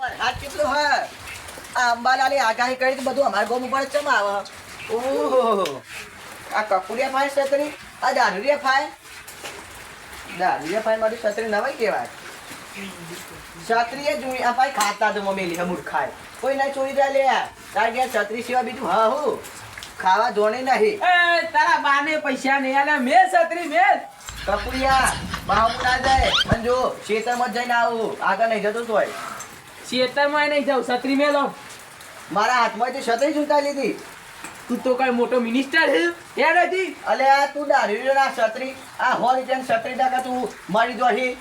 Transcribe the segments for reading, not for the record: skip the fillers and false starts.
હાથ કેટલું હ આ અંબાલાલે આગાહી કરી તો બધું અમારા ગોમ ઉપર ચમ આવે ઓહો આ કપુડિયા ફાય છત્રી આ દારૂરિયા ફાય મારી છત્રી નવાઈ કહેવાય છત્રીએ જૂની આ ભાઈ ખાતા તો મમ્મી લે મૂળ ખાય કોઈ ના ચોરી જાય લે તાર કે છત્રી સિવાય બીજું હા હું ખાવા જોણે નહીં એ તારા બાને પૈસા નહીં આલે મે છત્રી મે કપુડિયા બાહુ ના જાય પણ જો ખેતરમાં જઈને આવું આગળ નહીં જતો તોય ખેતરમાં નહીં જાવ છત્રી મે લો મારા હાથમાંથી છત્રી ચૂંટા લીધી તું તો કઈ મોટો મિનિસ્ટર છે યાર હતી અલે આ તું દારૂ ના છત્રી આ હોલ ઇન્ડિયન છત્રી ટાકા તું મારી દો હી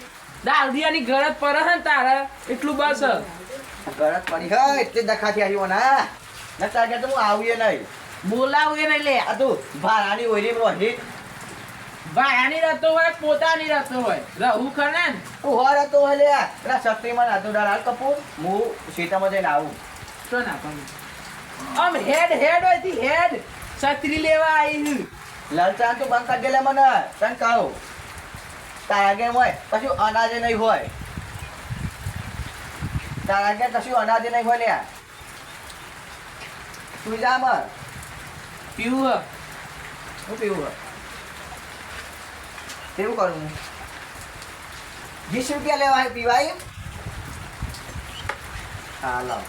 દારૂડિયાની ગરજ પર હે ને તારે એટલું બસ ગરજ પડી હે એટલે દખાથી આવ્યો ના નતા કે તું આવીએ નહીં બોલાવું એ નહીં લે આ તું ભારાની ઓરી રોહી ભાયાની રહેતો હોય પોતાની રહેતો હોય રહું ખરે ને તું હોર હતો હલે પેલા છત્રીમાં નાતો ડાળ કપૂર હું સીતામાં જઈને આવું તો ના પણ આમ હેડ હોય થી હેડ છત્રી લેવા આવી લલચાન તું બંધ કરી દેલે મને તને કહું તારા ઘેર હોય કશું અનાજે નહીં હોય તારા ઘેર કશું અનાજે નહીં હોય લ્યા તું જા મર પીવું હું પીવું કેવું કરું 20 રૂપિયા લેવા પીવાય હા લાવ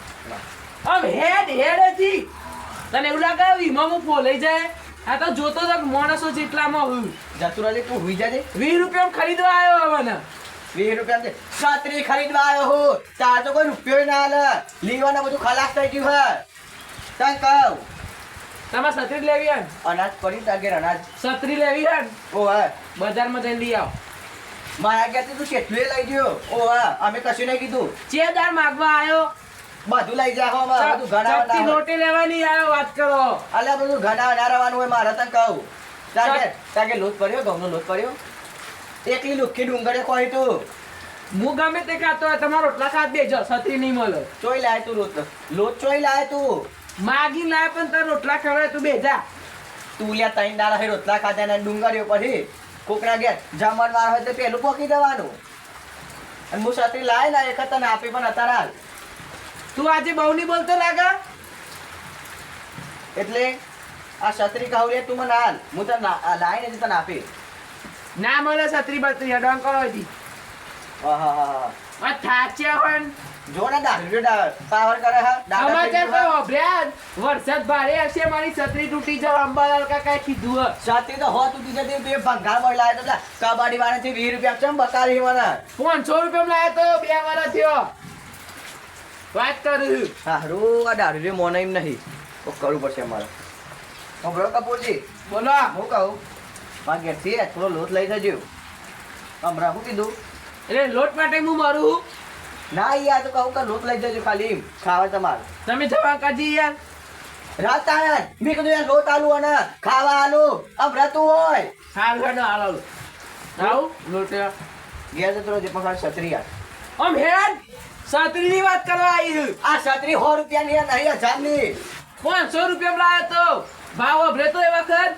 આમ હેડ હતી તને એવું લાગે વીમા હું ફોલાઈ જાય આ તો જોતો તો માણસો જેટલામાં હું જતું રહે તું હુઈ જાજે 20 રૂપિયા ખરીદવા આવ્યો મને 20 રૂપિયા છત્રી ખરીદવા આવ્યો હું તાર તો કોઈ રૂપિયો ના હાલે લીવાના બધું ખલાસ થઈ ગયું હે તને કહું તમારે છત્રી લેવી હે અનાજ પડી તાર ઘેર અનાજ છત્રી લેવી હે ઓ હા બજારમાં જઈને લઈ આવ મારા ઘેરથી તું કેટલું લઈ ગયો ઓ હા અમે કશું નહીં કીધું ચેદાર માગવા આવ્યો બધું લઈ જા હો મારે બધું ઘણા ચપટી નોટે લેવાની આવ્યો વાત કરો અલ્યા બધું ઘણા નારવાનું હોય મારે તને કહું તાકે લોટ પડ્યો ઘઉંનો લોટ પડ્યો એકલી લુખી ડુંગરે કોઈ તું હું ગમે તે ખાતો હોય તમારો રોટલા ખાત બેજો છત્રી નહીં મળે ચોઈ લાય તું લોટ ચોઈ લાય તું માગી લાય પણ તાર રોટલા ખવડાય તું બેજા તું લ્યા ત્રણ દાડા હે રોટલા ખાધા ને ડુંગરીઓ પછી કોકના ઘેર જમણ વાર હોય તો પેલું પોકી દેવાનું અને હું છત્રી લાય ને એક તને આપી પણ અત્યારે હાલ તું આજે બહુ નહીં બોલતો લાગે એટલે આ છત્રી કહું તું મને હાલ હું તને લાય ને તને આપી ના મળે છત્રી બત્રી અડવાન કરો હતી આહાહા. થાચ્યા હોય ને. જો ને દારૂ પાવર કરે હા દાદા થઈ સમાચાર ગયું તો વાપર્યા. વરસાદ ભારે હશે મારી છત્રી તૂટી જાવ અંબાલાલ કાકાએ કીધું હે. છત્રી તો હોત ઉઠી જતી તું એ ભંગાર માં લાવ્યો તો પેલા કબાડી વાળાથી 20 રૂપિયા ચમ બતાવી મને 500 રૂપિયા લાવ્યો તો 2 વર્ષ થયો વાત કરું હારું આ દારૂ રે મોને એમ નહીં તો કરવું પડશે મારે હું બ્રો કપૂરજી બોલો હું કહું મારા ઘેરથી થોડો લોટ લઈ જજો હમણાં શું કીધું એટલે લોટ માટે હું મારું ના યાર તો કહું કે લોટ લઈ જજો ખાલી ખાવા તમારે તમે જવા કાઢી યાર રાત આયા મેં કીધું યાર લોટ આલુ અને ખાવા આલુ હમણાં તું હોય હાલ હેડો હાલ આવું લોટ ઘેર જતો રહેજે પણ ખાલી છત્રી યાર આમ હેડ છત્રીની વાત કરવા આવી આ છત્રી 100 રૂપિયાની યાર નહીં 1000 ની 500 રૂપિયા લાવ્યો તો ભાવ અભરે તો એ વખત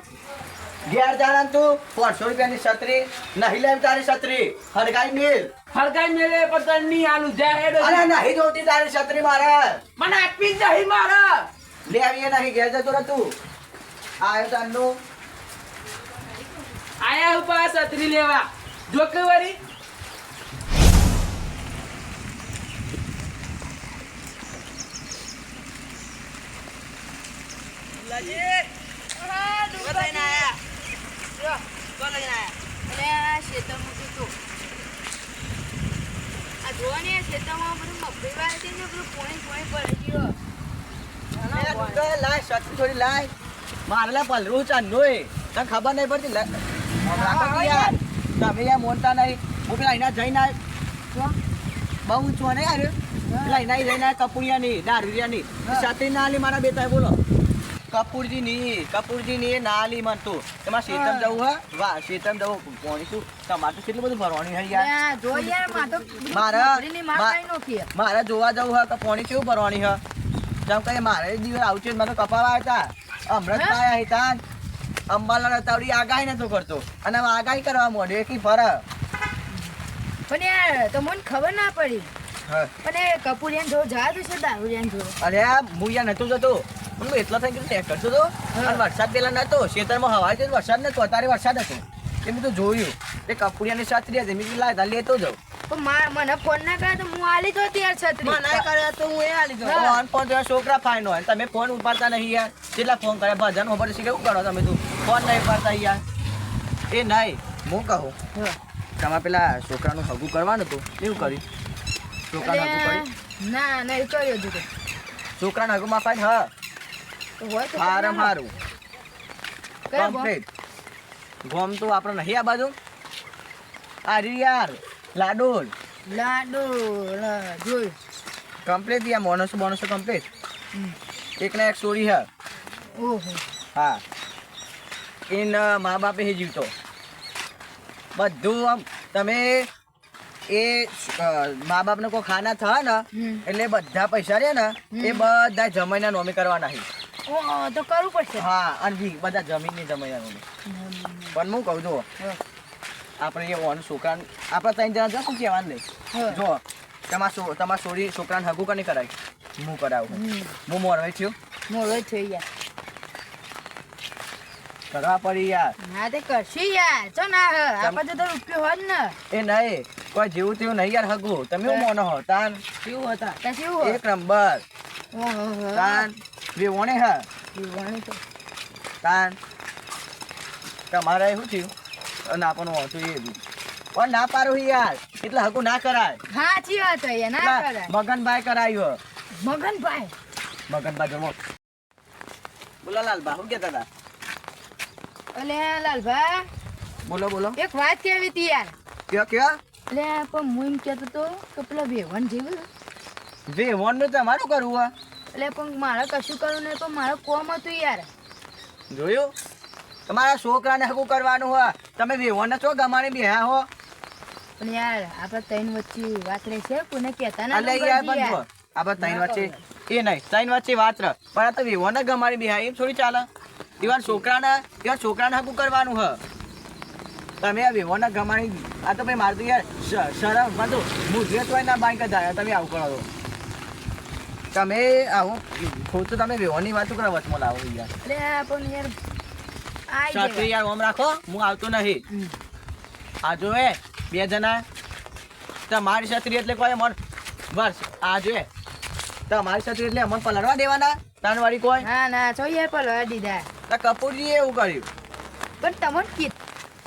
ઘેર જાણ તું 500 રૂપિયાની છત્રી નહીં લેવી તારી છત્રી હરગાઈ મેલ હરગાઈ મેલે પણ તને આલુ જા હેડ અરે નહીં જોતી તારી છત્રી મારે મને આપી જ નહીં મારા લેવી નહીં ઘેર જતો રહે તું આયો તારનું આયા ઉપર છત્રી લેવા જો કે વરી લાય છત્રી થોડી લાય મારે લા પલરું ચાંદોય તને ખબર નહીં પડતી યાર તમે યાર મોનતા નહીં હું પેલા એના જઈને આવ્યો બહુ ઊંચો નહીં આવ્યો પેલા એના જઈને આવ્યા કપૂરિયાની દારૂરિયાની છત્રી ના આલી મારા બેટા બોલો કપૂરજીની ના આલી મન તું એમાં શેતમ જવું હે વાહ શેતમ જવું પોણી શું તમારે તો કેટલું બધું ભરવાનું હે યાર મારે જોવા જવું હે કે પોણી કેવું ભરવાની હે જેમ કે મારે દિવસ આવશે મને તો કપાવા આવ્યા હતા હમણાં જ પાયા હતા અંબાલાલ તાવડી આગાહી નતો કરતો અને હવે આગાહી કરવા માંડ્યો એકી ફરક પણ યાર તો મને ખબર ના પડી હા. પણ એ કપૂરિયાને જોડે જવાતું છે દારૂડિયાને જોડે. અરે આ હું યા નતો જતો પણ હું એટલો થઈ ગયો ટ્રેક્ટર તો અને વરસાદ પેલા નતો ખેતરમાં હવા હતી વરસાદ નતો અત્યારે વરસાદ હતો એ મેં તો જોયું એ કપૂરિયાની છત્રી હતી મેં કીધું લાય લેતો જાઉં પણ મને ફોન ના કરે તો હું આલી દો ત્યાર છત્રી. મને કરે તો હું એ આલી દઉં ફોન ફોન તો છોકરા ફાઈન હોય તમે ફોન ઉપાડતા નહીં યાર કેટલા ફોન કરે ભજન ખબર છે કેવું કરો તમે તું ફોન નહીં ઉપાડતા યાર એ નહીં હું કહું તમારે પેલા છોકરાનું હગું કરવાનું હતું એવું કર્યું છોકરાનું હગું કર્યું ના નહીં કર્યો હજુ તો. છોકરાના હગુમાં ફાઈન હા તો હોય તો હારમ હારું કયો બોલ? કમ્પ્લીટ ગોમ તો આપણે નહીં આ બાજુ આ રહ્યું યાર લાડોલ લાડુ જોયું. કમ્પ્લીટ યાર બોનસો બોનસો કમ્પ્લીટ એક ના એક સોરી હે ઓહો હા એના મા બાપે હે જીવતો બધું આમ તમે એ મા બાપને કોઈ ખાના થયા ને એટલે બધા પૈસા રહ્યા ને એ બધા જમીનના નોમી કરવાના છે ઓ તો કરવું પડશે. હા અને બધા જમીનની જમીનના નોમી પણ હું કહું જો આપણે એ ઓન છોકરા આપણે ત્રણ જણા જો શું કહેવાનું નહીં જો તમારા છોરી છોકરાને હગું કરી કરાય હું કરાવું હું મોરવાઈ થયું મોડો થઈ યાર. કરવા પડી યાર હા તે કરશી યાર ચો ના હ આપણે તો રૂપિયો હોય ને. એ નહીં કોઈ જેવું તેવું નહીં યાર હગું તમે હું મોનો હો તાન કેવું હતા ત્યાં શું હોય? એક નંબર ઓહો તાન વેવોણે હા જીવવાનું તો તાન તમારે શું થયું અને આપણું હતું એ બી પણ ના પાડું યાર એટલે હગું ના કરાય સાચી વાત છે યાર ના કરાય. મગનભાઈ કરાયું મગનભાઈ મગનભાઈ જમો બોલો લાલબા શું કહેતા હતા અલે લાલભા બોલો બોલો એક વાત કેવી હતી યાર. કયો કયો એટલે પણ હું એમ કહેતો તો કે પેલા વેવણ જેવું વેવોણનું તમારું કરવું હે એટલે પણ મારે કશું કરવું નહીં પણ મારે કોમ હતું યાર. જોયું તમારા છોકરાને હગું કરવાનું હોય તમે વેવોને છો ગમાણી બેહ્યા હો પણ યાર આપણે ત્રણ વચ્ચે વાત રહી છે કોને કહેતા ના એટલે યાર બંધ આપણે ત્રણ વચ્ચે એ નહીં ત્રણ વચ્ચે વાત રહ પણ આ તો વેવોને ગમાડી બેહ્યા એમ થોડી ચાલે એવા છોકરાને હગું કરવાનું હ તમે આ વેવોને ગમાડી આ તો ભાઈ મારતું યાર શરમ બધું મુજરે તો ના બાઈક જાય તમે આવું કરો છો તમે આવું ખોટું તમે વેવોની વાતો કરો વચમાં લાવો યાર એટલે પણ યાર આઈ છત્રી યાર ઓમ રાખો હું આવતો નહીં આ જો એ બે જણા તમારી છત્રી એટલે કોઈ મન બસ આ જો એ તમારી છત્રી એટલે અમને પલળવા દેવાના તાનવાળી કોઈ ના ના છો યાર પર દીધા તો કપૂરજીએ એવું કર્યું પણ તમને કીધ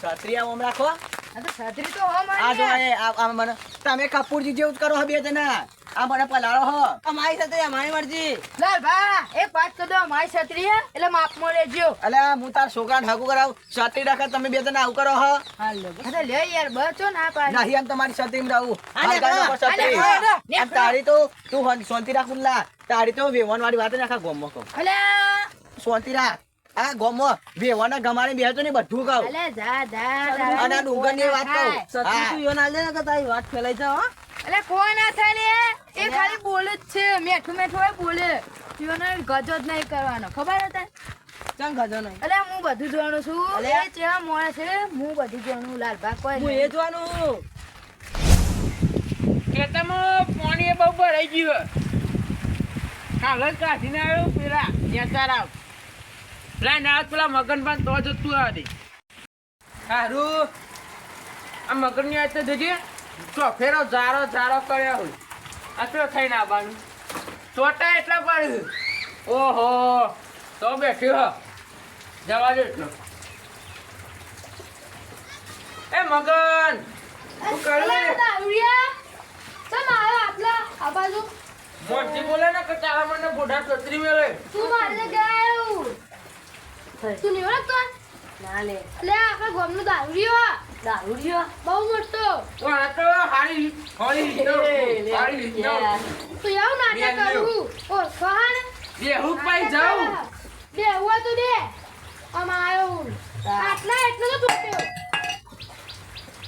છત્રી આમ રાખો આ તો છત્રી તો હો આ જો મારી આ મને તમે કપૂરજી જેવું જ કરો હો બે જણા આ મને પલાળો હો અમારી છત્રી અમારી મરજી લાલ ભા એક વાત કરી દો મારી છત્રી હે એટલે માપમાં લેજો. અલે હું તાર છોકરાને હગું કરાવ છત્રી રાખે તમે બે જણા આવું કરો હો હાલો અરે લે યાર બચો ના પાડી નહીં એમ તમારી છત્રીમાં રહું આલે એમ તારી તો તું શાંતિ રાખું લા તારી તો વેવણ વાળી વાત નાખા ગોમમાં કહું અલે શાંતિ રાખ આ ગોમમાં વેવાના ગમાડી બેહતો ને બધું કહું અલે જા જા અને આ ડુંગરની વાત કહું અલે કોઈ ના થાય ને એ ખાલી બોલે જ છે મેઠું મેઠું હોય બોલે જીવન ગજો જ નહીં કરવાનો ખબર હતા ચમ ગજો નહીં અલે હું બધું જોવાનું છું એ ચેવા મોણે છે હું બધું જોવાનું લાલભા કોઈ હું એ નહીં. જોવાનું ખેતરમાં પાણી બહુ ભરાઈ ગયું કાલ જ કાઢીને આવ્યો પેલા નેતાર આવ પેલા ના પેલા મગનભાઈ તો જતું આવે સારું આ મગનની વાત તો જોજે ચોફેરો જારો જારો કર્યો હોય આ તો થઈને આવવાનું ચોટા એટલા પડ્યું ઓહો તો બેઠ્યો હ જવા દે એટલો એ મગન શું કર્યું મોટી બોલે ને કે તારા મને બોઢા છત્રી મેલે તો આ તો હારી હારી બેહું પાઈ જાઉં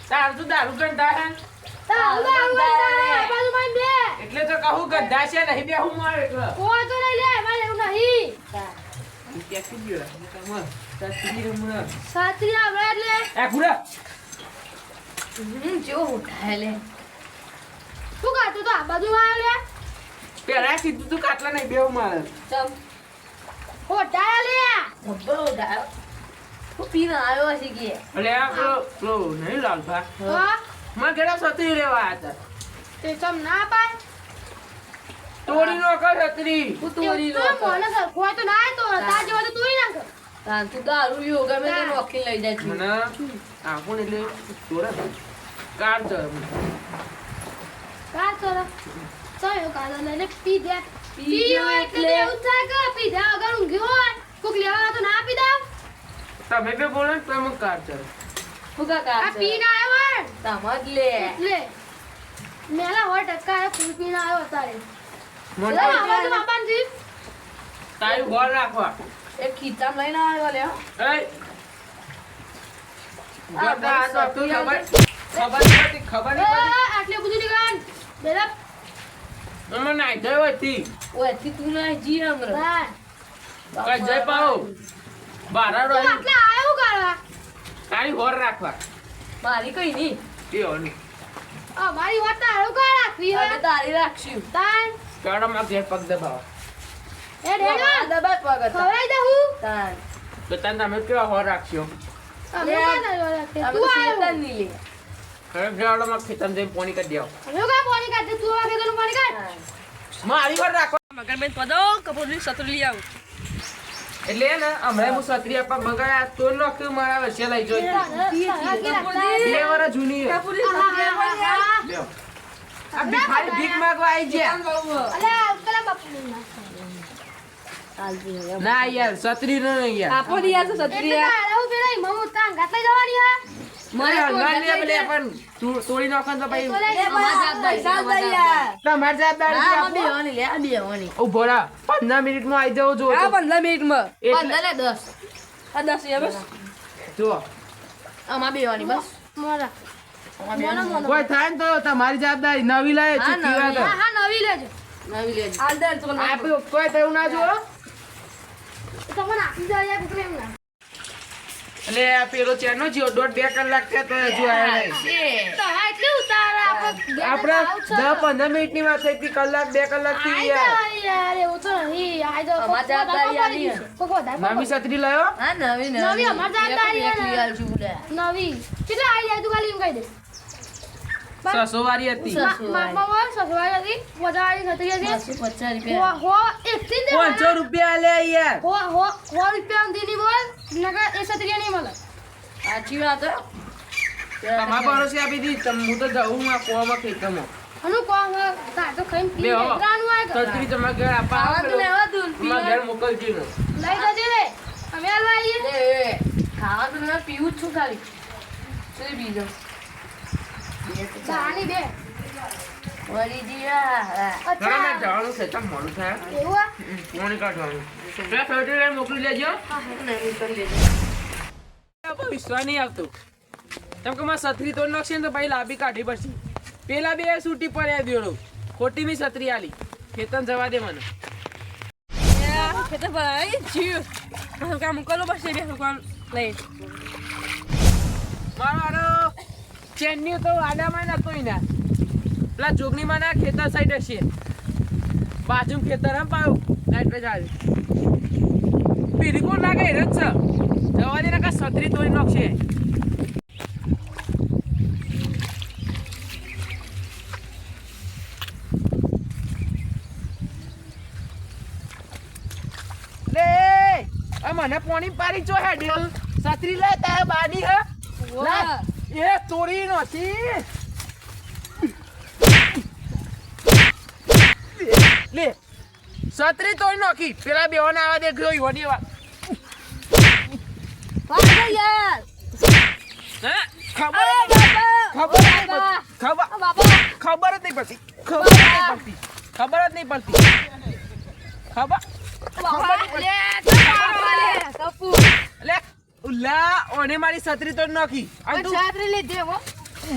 તાર તું દારૂ ગંધા હે એટલે તો કહું ગંધા છે નહીં બેહું મારે એટલે પેસી ગયો છત્રી રમવા સાત્રી આવડે એટલે એ ગુડા જો ઉઠાય લે શું કાઢતો તો આ બાજુ આવ્યો લે પેલા સીધું તું કાટલા નહીં બેવ મારે ચમ હોટાયા લે ખબર ઉડાયો હું પીને આવ્યો છે કે એટલે આ પેલો નહીં લાલભા હા મને ઘરે છત્રી લેવા હતા તે ચમ ના પાય તોડી નો કર છત્રી હું તોડી લો મને સરખો હોય તો ના તો તાર જેવો તો તુંય ના કર તાન તું દારૂ યો ગમે તે નોખી લઈ જાય છે મને આપણ એટલે તોડે કાર ચર કા કરો ચાયો કાલા લઈને પી દે પી પીઓ ગયો એટલે એટલે. એવું થાય કે પી દે અગર ઊંઘ્યો હોય કોક લેવા તો ના પી દાવ તમે બે બોલો ને તો એમ કાર ચર હું કાકા આ પી ના આવ્યો હોય સમજ લે એટલે મેલા હોય ટકા ફૂલ પી ના આવ્યો તારે મને લે આવા બાપાજી તારી ગોળ રાખવા એક ખીચામ લઈને આવ્યો લે એ આ ગોડા આ તો તું ખબર નથી આટલે બધું નીકળ બેલા મને નાઈ ગયો હતી ઓયથી તું ના જી હમર હા કઈ જઈ પાઉ બારા તું રહી આટલે આયો કરવા તારી હોર રાખવા મારી કઈ નહીં એ હોની અમારી વાત તારો કા રાખવી હવે હે તારી રાખશું તાન કાળા માં ઘેર પગ દબાવો એ ઢેલો દબાત વગર ખવરાઈ દે હું તાન તો તને તમે કેવા હોર રાખશો અમે કા ના રાખે અમે તું શેતન આયો ની લે હવે ગાળામાં ખેતર જઈને પોણી કરી દેવો અમે કા પાણી કાઢે તું વાગે તો પાણી કાઢ મારી હોર રાખો મગરબેન પદો કપૂરની સતરી લઈ આવું એટલે હે ને હમણાં હું છત્રી આપવા બગાડ્યા તો નાખ્યું મારા વર્ષે લઈ જોઈ બે વર્ષ જૂની હે. કપૂરની સતરી આવું લ્યો. આ ભિખારી ભીખ માંગવા આવી ગયા અલે પેલા બાપુ ના યાર છત્રી નો નહીં યાર આપો દિયા તો સતરી એટલે તારે હું પેલા મમુ તાંગ ગાત લઈ જવાની હે મને હંગાર લે પેલે પણ તોડી નાખો ને તો ભાઈ તો લઈ તમારે જવાબદારી બેવાની લે આ બેવાની ઉભો રહો 15 મિનિટમાં આવી જાવ જો આ 15 મિનિટમાં એટલે- 15 ને 10 આ 10 એ બસ જો આમાં બેવાની બસ મોરા કોઈ થાય ને તો તમારી જવાબદારી નવી લાવે હા, ચૂકી વાત નવી. હા હા નવી લેજો નવી લેજો આલદર તો આપણે કોઈ થયું ના જો તમને આપી જાય કુકરે એમ ના એટલે આ પેલો ચેનો જીઓ 1.5-2 કલાક થયા તો હજુ આવ્યો નહીં. તો હા એટલે ઉતાર આપણે આપણે 10-15 મિનિટની વાત થઈ હતી કલાક 2 કલાક થી યાર યાર એવું તો નહીં આઈ તો અમાર જવાબદારી આલી હે. નવી છત્રી લાવ્યો હા નવી નવી અમાર જવાબદારી હે ને. લઈ આલશું લે નવી કેટલા આઈ જાય તું ખાલી એમ કહી દે 600 વાળી હતી મામા સસવાઈ હતી વધારી થતી હતી 250 રૂપિયા હો એકથી દે 500 રૂપિયા લે યાર હો રૂપિયા દીની બોલ નકર એ સત્રિયા નહીં મળે સાચી વાત હે. તમારા ભરોસે આપી દી હું તો જાઉં આ કોમાં ખેતરમાં અનુ કોણ તા તો ખાઈને પી લે હો. લેવાનું આય છત્રી તમારા ઘર આપવા ખાવા આવે તો લેવા દૂધ તમારા ઘર મોકલજો ને લઈ જજે રે અમે હાલવા આવીએ ખાવા તો લેવા પીવું જ છું ખાલી શું બીજો ચાની બે વળી દિયા ઘણા અચ્છા મેં જવાનું છે ચમ મોડું થાય એવું આ? પાણી કાઢવાનું પેલા છત્રી લઈને મોકલી લેજો વિશ્વાસ નહીં આવતો કેમ કે મારે છત્રી તોડ નાખશે ને તો ભાઈ લાંબી કાઢી પડશે પેલા બે છૂટી પડ્યા દેડો ખોટી ની છત્રી આલી ખેતર જવા દે મને ખેતર ભરાઈ જીવ કામ કરો બસ એ ભગવાન લઈ મારો આરો ચેન્નઈ તો આડામાં નતો ના પેલા જોગણીમાં ના ખેતર સાઈડ હશે બાજુ ખેતર એમ પાયું એટલે જ આવી પીરી કોણ લાગે હેર જ છે જવા દે ને કા છત્રી તોડી નાખશે લે આ મને પાણી પારી ચો હેડ છત્રી લે તારે બાડી હે લા, એ તોડી નથી લે છત્રી તોડી નાખી પેલા બેવાના આવા દે ગયો ઈવાની આવા યાર હે ખબર જ નહીં ખબર જ નહીં પડતી ખબર જ નહીં પડતી લે ઉલ્લા ઓને મારી છત્રી તોડી નાખી અને તું છાત્રી લીધી હો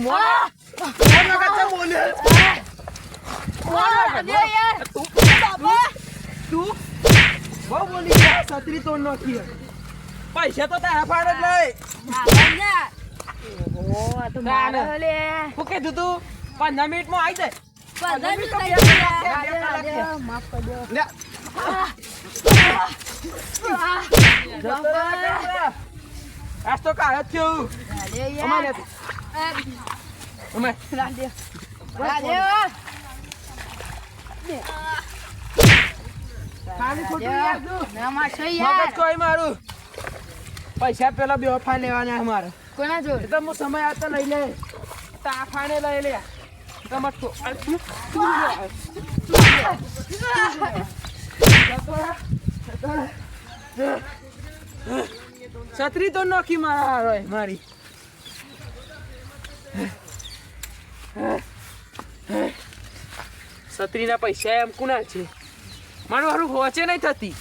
વાહ કોણ લગાતા બોલે તું બહુ બોલી ગયા છત્રી તોડ નાખી પૈસા તો તારા ફાડ જ લઈ શું કીધું તું 15 મિનિટમાં આવી જાય પધારજો લે, માફ કરી દો લે. જતો રહે કાકા. આજ તો કાળ જ થયું. રાધે અમારે યાર અમે રાધે રાધે ખાલી ખોટું યાર તું. ના મારશો મગજ યાર કોઈ મારું પૈસા પેલા બે ફા લેવાના અમારે કોના જોડે એટલે હું સમય આવતો લઈ લે તાફાને લઈ લે તમાર તો છત્રી તો નોખી મારા હારો મારી છત્રીના પૈસા એમ કુના છે મારું હારું હોચે નહીં થતી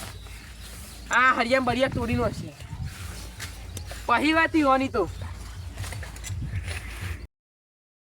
આ હરિયામ બરિયા તોડીનો છે પહેલી વાત હોની તો